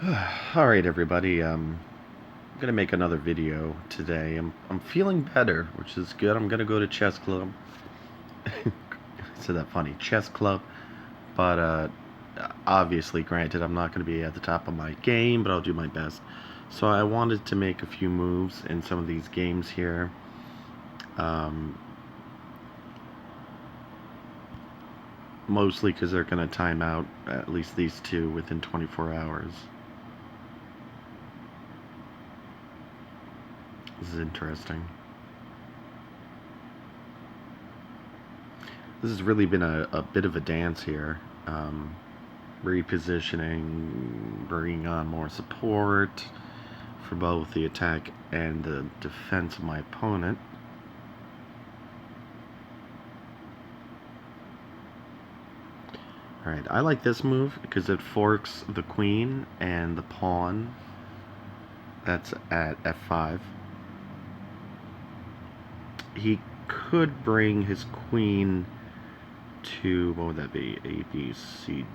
Alright everybody, I'm gonna make another video today. I'm feeling better, which is good. I'm gonna go to chess club. I said that funny, chess club. But obviously, granted, I'm not gonna be at the top of my game, but I'll do my best. So I wanted to make a few moves in some of these games here. Mostly because they're gonna time out, at least these two, within 24 hours. This is interesting. This has really been a bit of a dance here. Repositioning, bringing on more support for both the attack and the defense of my opponent. Alright, I like this move because it forks the queen and the pawn. That's at f5. He could bring his queen to, what would that be? A, B, C,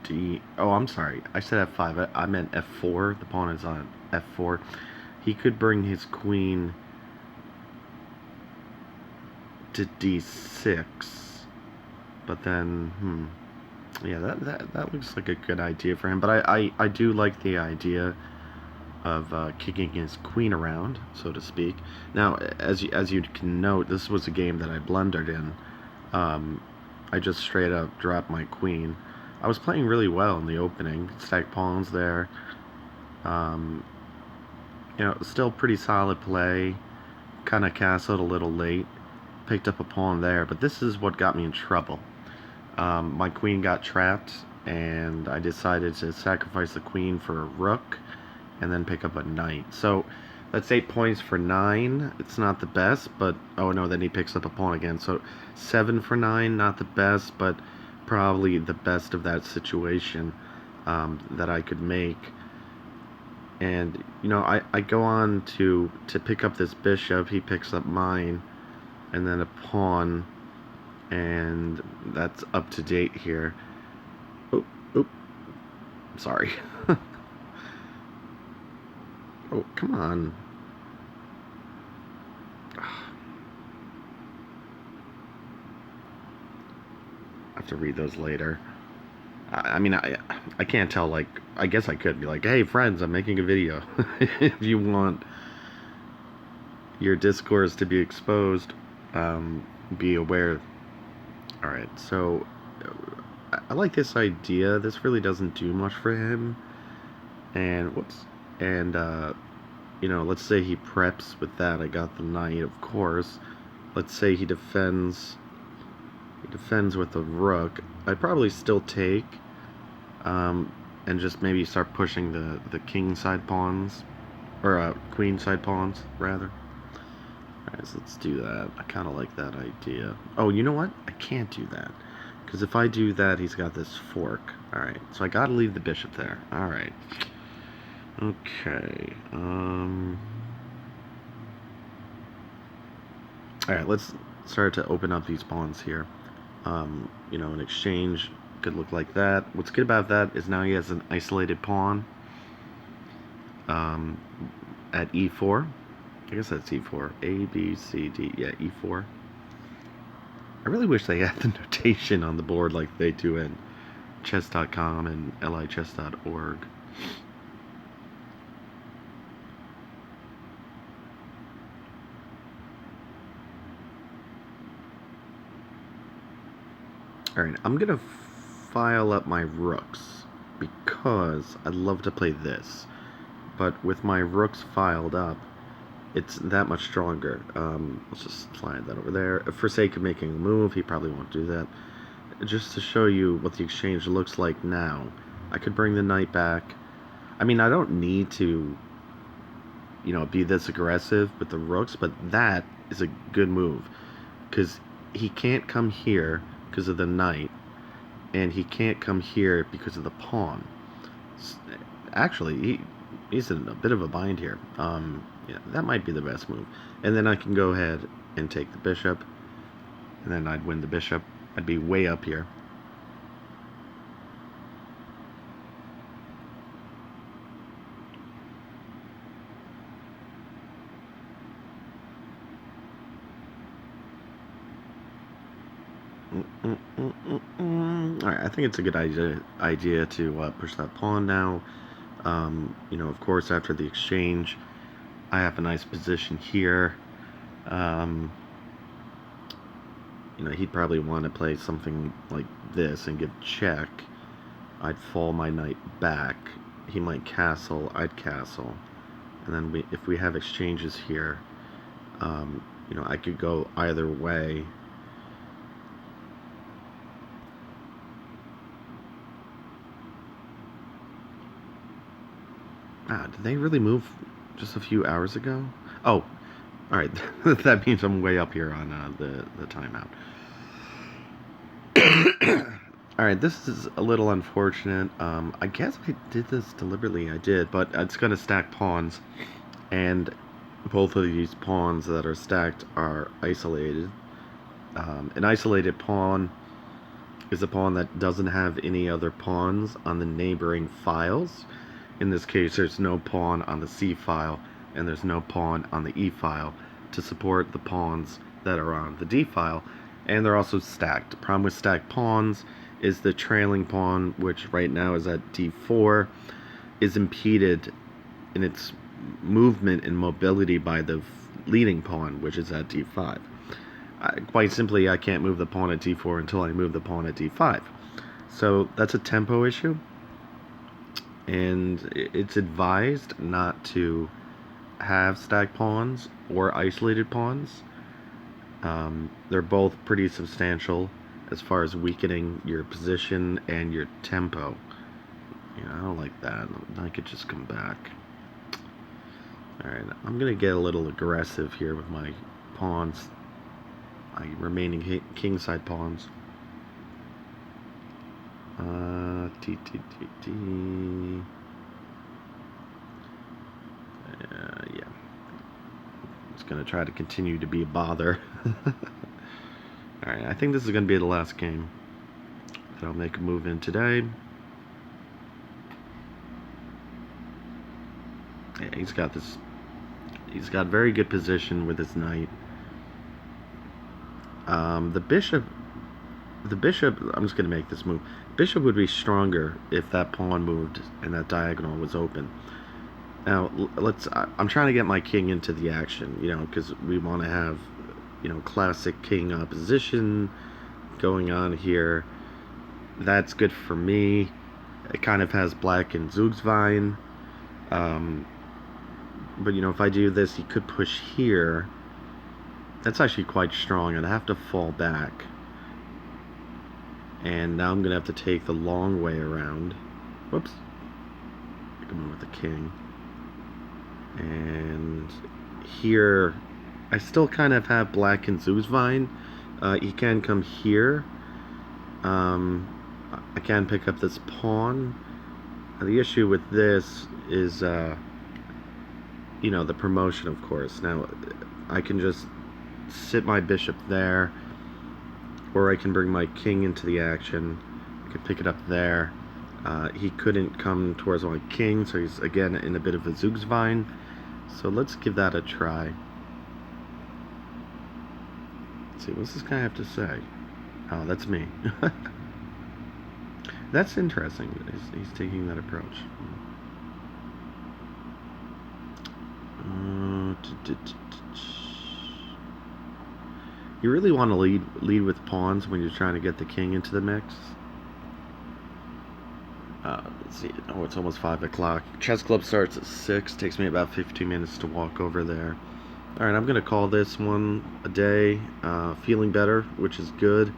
D. Oh, I'm sorry. I said f5. I meant f4. The pawn is on f4. He could bring his queen to d6. But then, yeah, that looks like a good idea for him. But I do like the idea of kicking his queen around, so to speak. Now, as you can note, this was a game that I blundered in. I just straight up dropped my queen. I was playing really well in the opening. Stacked pawns there. Still pretty solid play. Kind of castled a little late. Picked up a pawn there, but this is what got me in trouble. My queen got trapped, and I decided to sacrifice the queen for a rook, and then pick up a knight. So that's 8 points for 9. It's not the best, but oh no, then he picks up a pawn again. So 7 for 9, not the best, but probably the best of that situation that I could make. And I go on to pick up this bishop. He picks up mine, and then a pawn, and that's up to date here. Oh, sorry. Oh, come on. I have to read those later. I mean, I can't tell, like, I guess I could be like, hey, friends, I'm making a video. If you want your discourse to be exposed, be aware. Alright, so I like this idea. This really doesn't do much for him. And, whoops. And, let's say he preps with that. I got the knight, of course. Let's say he defends with a rook. I'd probably still take, and just maybe start pushing the king side pawns, or queen side pawns, rather. Alright, so let's do that. I kind of like that idea. Oh, you know what? I can't do that. Because if I do that, he's got this fork. Alright, so I gotta leave the bishop there. Alright. Okay. Alright, let's start to open up these pawns here. An exchange could look like that. What's good about that is now he has an isolated pawn at e4. I guess that's e4. A, B, C, D. Yeah, e4. I really wish they had the notation on the board like they do in chess.com and lichess.org. Alright, I'm gonna file up my rooks because I'd love to play this, but with my rooks filed up, it's that much stronger. Let's just slide that over there. For sake of making a move, he probably won't do that. Just to show you what the exchange looks like now, I could bring the knight back. I mean, I don't need to, be this aggressive with the rooks, but that is a good move because he can't come here because of the knight, and he can't come here because of the pawn. Actually, he's in a bit of a bind here. Yeah, that might be the best move. And then I can go ahead and take the bishop, and then I'd win the bishop. I'd be way up here. Alright, I think it's a good idea to push that pawn now. Of course, after the exchange, I have a nice position here. He'd probably want to play something like this and give check. I'd fall my knight back. He might castle, I'd castle. And then if we have exchanges here, I could go either way. Did they really move just a few hours ago? Oh, alright. That means I'm way up here on the timeout. Alright, this is a little unfortunate. I guess I did this deliberately. I did, but it's going to stack pawns. And both of these pawns that are stacked are isolated. An isolated pawn is a pawn that doesn't have any other pawns on the neighboring files. In this case, there's no pawn on the C file, and there's no pawn on the E file to support the pawns that are on the D file, and they're also stacked. The problem with stacked pawns is the trailing pawn, which right now is at D4, is impeded in its movement and mobility by the leading pawn, which is at D5. Quite simply, I can't move the pawn at D4 until I move the pawn at D5. So that's a tempo issue. And it's advised not to have stacked pawns or isolated pawns. They're both pretty substantial as far as weakening your position and your tempo. I don't like that. I could just come back. Alright, I'm going to get a little aggressive here with my pawns. My remaining kingside pawns. Yeah. It's going to try to continue to be a bother. Alright, I think this is going to be the last game that I'll make a move in today. Yeah, he's got very good position with his knight. The bishop, I'm just going to make this move. Bishop would be stronger if that pawn moved and that diagonal was open. Now, I'm trying to get my king into the action, because we want to have, classic king opposition going on here. That's good for me. It kind of has black and Zugzwein. But, if I do this, he could push here. That's actually quite strong. I'd have to fall back. And now I'm going to have to take the long way around. Whoops. Come in with the king. And here, I still kind of have black and Zugzwein. He can come here. I can pick up this pawn. The issue with this is, the promotion, of course. Now, I can just sit my bishop there, or I can bring my king into the action. I could pick it up there. He couldn't come towards my king, so he's again in a bit of a Zugzwein. So let's give that a try. Let's see, what's this guy have to say? Oh, that's me. That's interesting. He's taking that approach. You really want to lead with pawns when you're trying to get the king into the mix. Let's see. Oh, it's almost 5 o'clock. Chess club starts at 6. Takes me about 15 minutes to walk over there. Alright, I'm going to call this one a day. Feeling better, which is good.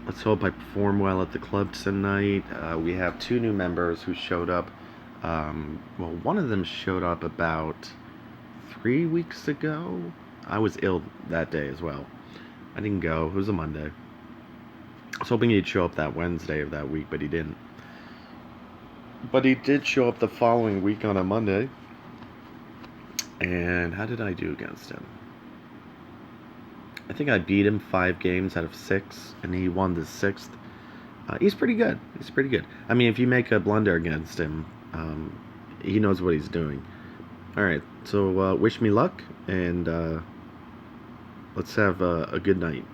Let's hope I perform well at the club tonight. We have 2 new members who showed up. Well, one of them showed up about 3 weeks ago. I was ill that day as well. I didn't go. It was a Monday. I was hoping he'd show up that Wednesday of that week, but he didn't. But he did show up the following week on a Monday. And how did I do against him? I think I beat him 5 games out of 6, and he won the 6th. He's pretty good. He's pretty good. I mean, if you make a blunder against him, he knows what he's doing. Alright, so wish me luck, and let's have a good night.